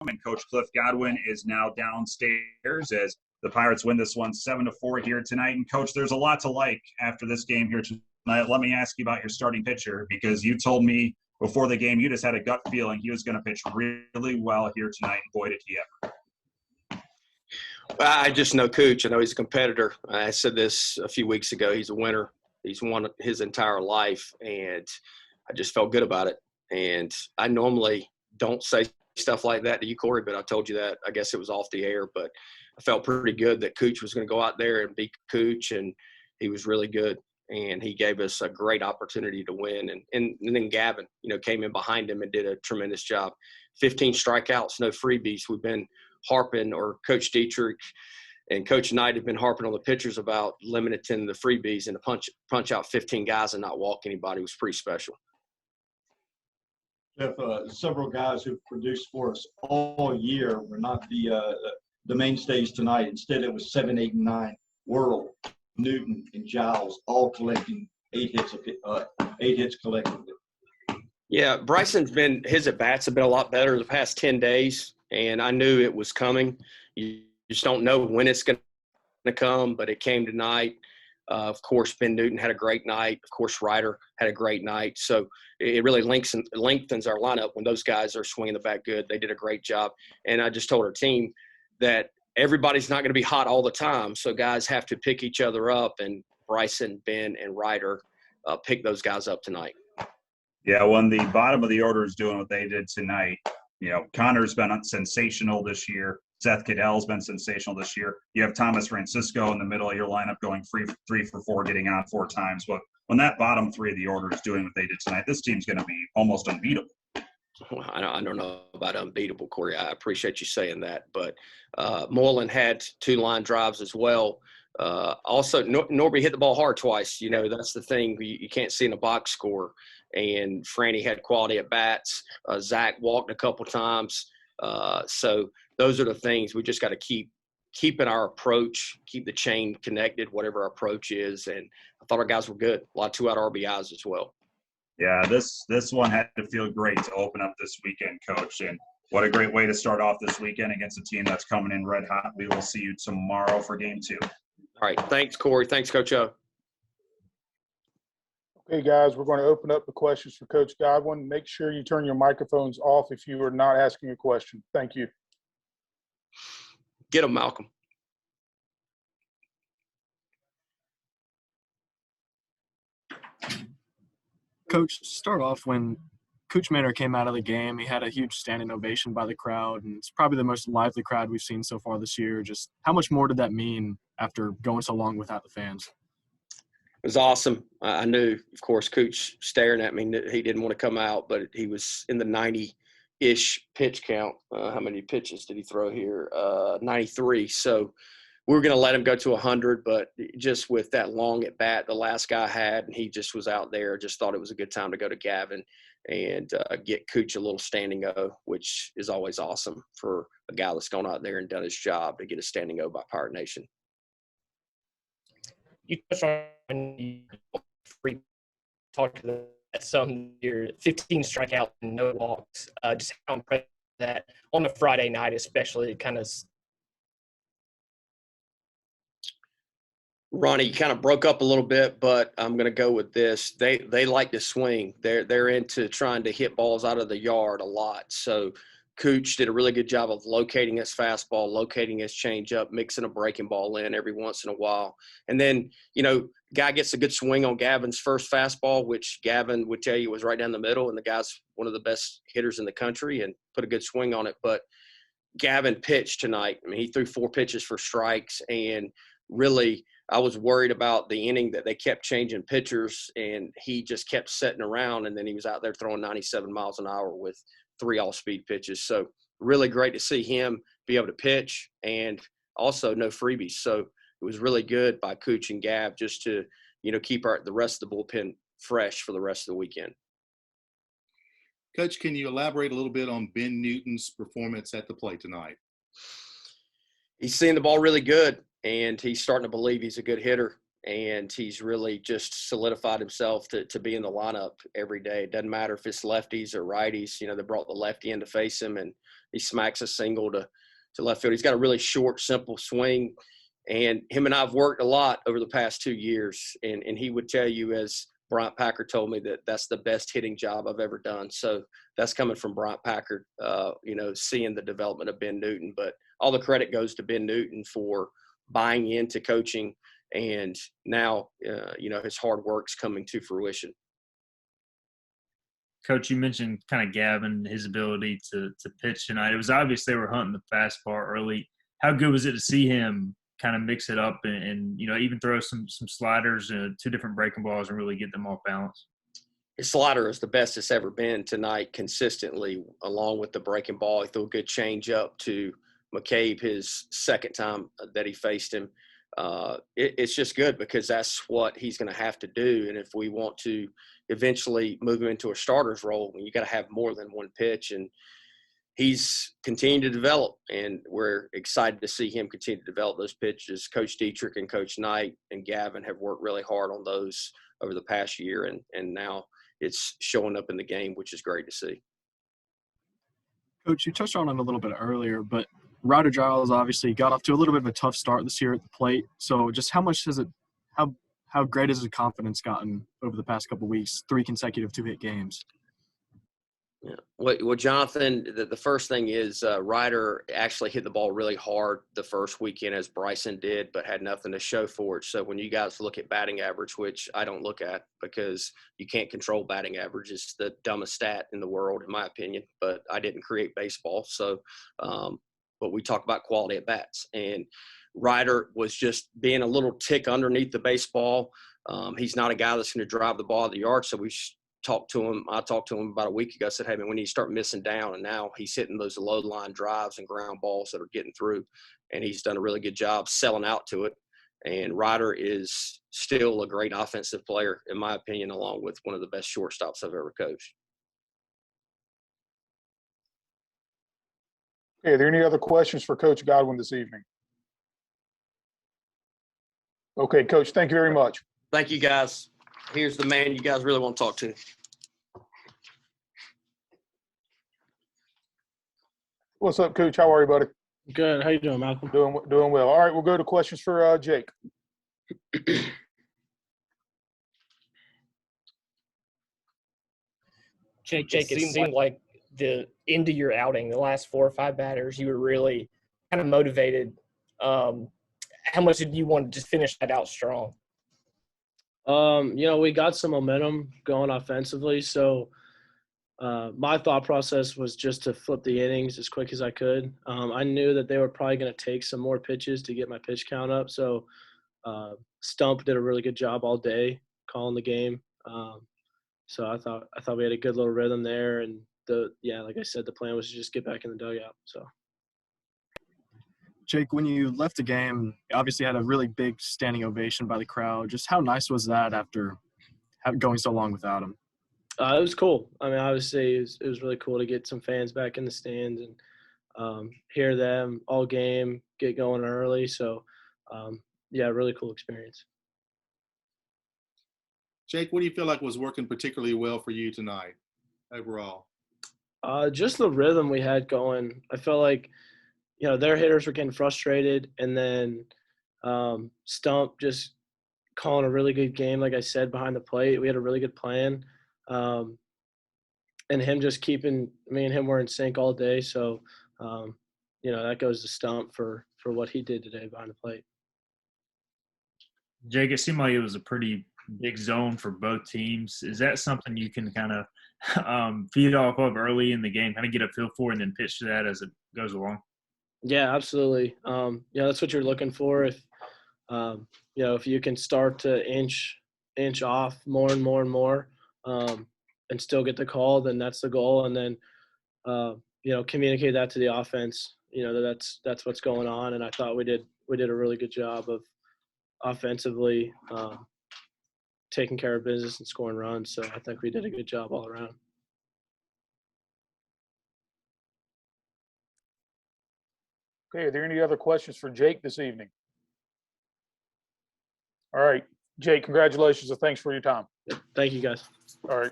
and Coach Cliff Godwin is now downstairs as the Pirates win this one 7-4 here tonight. And Coach, there's a lot to like after this game here tonight. Let me ask you about your starting pitcher, because you told me before the game you just had a gut feeling he was going to pitch really well here tonight. Boy, did he ever. I just know Cooch. I know he's a competitor. I said this a few weeks ago. He's a winner. He's won his entire life, and I just felt good about it. And I normally don't say stuff like that to you, Corey, but I told you that. I guess it was off the air, but I felt pretty good that Cooch was going to go out there and beat Cooch, and he was really good. And he gave us a great opportunity to win. And then Gavin, came in behind him and did a tremendous job. 15 strikeouts, no freebies. We've been harping, or Coach Dietrich and Coach Knight have been harping on the pitchers about limiting the freebies, and to punch out 15 guys and not walk anybody was pretty special. Jeff, several guys who've produced for us all year were not the mainstays tonight. Instead, it was 7, 8, and 9. Worrell, Newton, and Giles all collecting 8 hits collectively. Yeah, his at-bats have been a lot better the past 10 days, and I knew it was coming. You just don't know when it's going to come, but it came tonight. Of course, Ben Newton had a great night. Of course, Ryder had a great night. So it really lengthens our lineup when those guys are swinging the bat good. They did a great job. And I just told our team that everybody's not going to be hot all the time, so guys have to pick each other up, and Bryson, Ben, and Ryder pick those guys up tonight. Yeah, when the bottom of the order is doing what they did tonight, Connor's been sensational this year. Seth Cadell's been sensational this year. You have Thomas Francisco in the middle of your lineup going 3 for 4, getting on 4 times. But when that bottom 3 of the order is doing what they did tonight, this team's going to be almost unbeatable. Well, I don't know about unbeatable, Corey. I appreciate you saying that. But Moreland had 2 line drives as well. Also, Norby hit the ball hard twice. That's the thing you can't see in a box score. And Franny had quality at bats. Zach walked a couple times. So those are the things we just got to keep in our approach, keep the chain connected, whatever our approach is. And I thought our guys were good. A lot of 2-out RBIs as well. Yeah, this one had to feel great to open up this weekend, Coach. And what a great way to start off this weekend against a team that's coming in red hot. We will see you tomorrow for game 2. All right. Thanks, Corey. Thanks, Coach O. Okay, guys, we're going to open up the questions for Coach Godwin. Make sure you turn your microphones off if you are not asking a question. Thank you. Get him, Malcolm. Coach, start off when Kuchmaner came out of the game. He had a huge standing ovation by the crowd, and it's probably the most lively crowd we've seen so far this year. Just how much more did that mean after going so long without the fans? It was awesome. I knew, of course, Cooch staring at me. He didn't want to come out, but he was in the 90-ish pitch count. How many pitches did he throw here? 93. So we were going to let him go to 100, but just with that long at bat the last guy had, and he just was out there, just thought it was a good time to go to Gavin and get Cooch a little standing O, which is always awesome for a guy that's gone out there and done his job to get a standing O by Pirate Nation. You touched on free talk to that some year, 15 strikeouts and no walks. Just how impressive that on a Friday night, especially, kind of. Ronnie, you kind of broke up a little bit, but I'm going to go with this. They like to swing. They're into trying to hit balls out of the yard a lot. So Cooch did a really good job of locating his fastball, locating his changeup, mixing a breaking ball in every once in a while. And then, guy gets a good swing on Gavin's first fastball, which Gavin would tell you was right down the middle, and the guy's one of the best hitters in the country and put a good swing on it. But Gavin pitched tonight. I mean, he threw 4 pitches for strikes, and really I was worried about the inning that they kept changing pitchers, and he just kept sitting around, and then he was out there throwing 97 miles an hour with 3 all-speed pitches. So really great to see him be able to pitch, and also no freebies. So it was really good by Cooch and Gav just to, keep the rest of the bullpen fresh for the rest of the weekend. Coach, can you elaborate a little bit on Ben Newton's performance at the plate tonight? He's seeing the ball really good, and he's starting to believe he's a good hitter, and he's really just solidified himself to be in the lineup every day. It doesn't matter if it's lefties or righties. They brought the lefty in to face him, and he smacks a single to left field. He's got a really short, simple swing. And him and I have worked a lot over the past 2 years. And he would tell you, as Bryant Packard told me, that that's the best hitting job I've ever done. So that's coming from Bryant Packard, seeing the development of Ben Newton. But all the credit goes to Ben Newton for buying into coaching. And now, his hard work's coming to fruition. Coach, you mentioned kind of Gavin, his ability to pitch tonight. It was obvious they were hunting the fastball early. How good was it to see him kind of mix it up and even throw some sliders, 2 different breaking balls, and really get them off balance? His slider is the best it's ever been tonight consistently, along with the breaking ball. He threw a good change up to McCabe his second time that he faced him. It's just good because that's what he's going to have to do. And if we want to eventually move him into a starter's role, you got to have more than one pitch. And he's continued to develop, and we're excited to see him continue to develop those pitches. Coach Dietrich and Coach Knight and Gavin have worked really hard on those over the past year, and now it's showing up in the game, which is great to see. Coach, you touched on it a little bit earlier, but Ryder Giles obviously got off to a little bit of a tough start this year at the plate. So just how great has his confidence gotten over the past couple of weeks, 3 consecutive 2-hit games? Yeah. Well, Jonathan, the first thing is Ryder actually hit the ball really hard the first weekend, as Bryson did, but had nothing to show for it. So when you guys look at batting average, which I don't look at because you can't control batting average, it's the dumbest stat in the world, in my opinion, but I didn't create baseball. So, but we talk about quality at bats. And Ryder was just being a little tick underneath the baseball. He's not a guy that's going to drive the ball out of the yard, so I talked to him about a week ago. I said, hey, man, we need to start missing down. And now he's hitting those low line drives and ground balls that are getting through. And he's done a really good job selling out to it. And Ryder is still a great offensive player, in my opinion, along with one of the best shortstops I've ever coached. Okay, are there any other questions for Coach Godwin this evening? Okay, Coach, thank you very much. Thank you, guys. Here's the man you guys really want to talk to. What's up, Coach? How are you, buddy? Good. How you doing, Malcolm? Doing well. All right, we'll go to questions for Jake. Jake, it seemed like the end of your outing, the last 4 or 5 batters, you were really kind of motivated. How much did you want to just finish that out strong? We got some momentum going offensively, so my thought process was just to flip the innings as quick as I could. I knew that they were probably going to take some more pitches to get my pitch count up, so Stump did a really good job all day calling the game. So I thought we had a good little rhythm there, and like I said, the plan was to just get back in the dugout. So. Jake, when you left the game, you obviously had a really big standing ovation by the crowd. Just how nice was that after going so long without him? It was cool. I mean, obviously, it was really cool to get some fans back in the stands and hear them all game, get going early. So, really cool experience. Jake, what do you feel like was working particularly well for you tonight overall? Just the rhythm we had going. I felt like, their hitters were getting frustrated, and then Stump just calling a really good game, like I said, behind the plate. We had a really good plan. And him just keeping – me and him were in sync all day. So, that goes to Stump for what he did today behind the plate. Jake, it seemed like it was a pretty big zone for both teams. Is that something you can kind of feed off of early in the game, kind of get a feel for, and then pitch to that as it goes along? Yeah, absolutely. That's what you're looking for. If you can start to inch off more and more and more, and still get the call, then that's the goal. And then, communicate that to the offense. That's what's going on. And I thought we did a really good job of offensively taking care of business and scoring runs. So I think we did a good job all around. Okay, are there any other questions for Jake this evening? All right, Jake, congratulations and thanks for your time. Thank you, guys. All right.